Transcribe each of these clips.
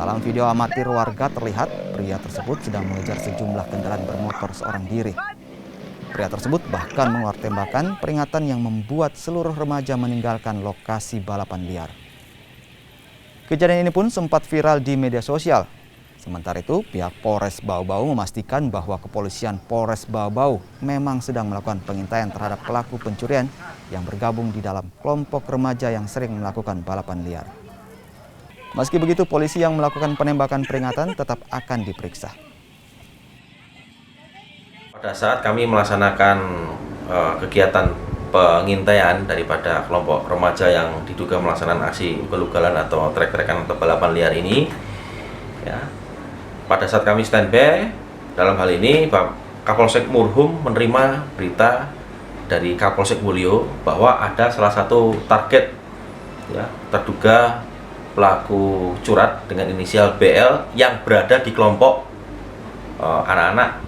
Dalam video amatir warga terlihat pria tersebut sedang mengejar sejumlah kendaraan bermotor seorang diri. Pria tersebut bahkan mengeluarkan tembakan peringatan yang membuat seluruh remaja meninggalkan lokasi balapan liar. Kejadian ini pun sempat viral di media sosial. Sementara itu, pihak Polres Bau-Bau memastikan bahwa kepolisian Polres Bau-Bau memang sedang melakukan pengintaian terhadap pelaku pencurian yang bergabung di dalam kelompok remaja yang sering melakukan balapan liar. Meski begitu, polisi yang melakukan penembakan peringatan tetap akan diperiksa. Pada saat kami melaksanakan kegiatan pengintaian daripada kelompok remaja yang diduga melaksanakan aksi ugal-ugalan atau trek-trekan atau balapan liar ini, ya, pada saat kami standby, dalam hal ini Kapolsek Murhum menerima berita dari Kapolsek Mulyo bahwa ada salah satu target, ya, terduga pelaku curat dengan inisial BL yang berada di kelompok anak-anak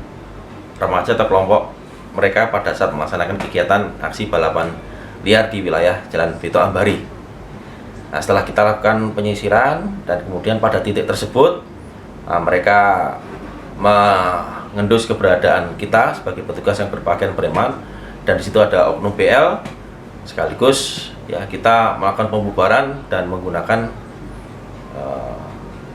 remaja atau kelompok mereka pada saat melaksanakan kegiatan aksi balapan liar di wilayah Jalan Beto Ambari. Nah, setelah kita lakukan penyisiran dan kemudian pada titik tersebut mereka mengendus keberadaan kita sebagai petugas yang berpakaian preman, dan di situ ada oknum BL, sekaligus ya kita melakukan pembubaran dan menggunakan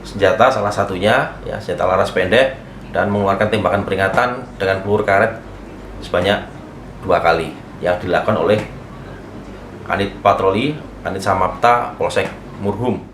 senjata, salah satunya ya senjata laras pendek, dan mengeluarkan tembakan peringatan dengan peluru karet sebanyak 2 kali yang dilakukan oleh Kanit Patroli, Kanit Samapta, Polsek Murhum.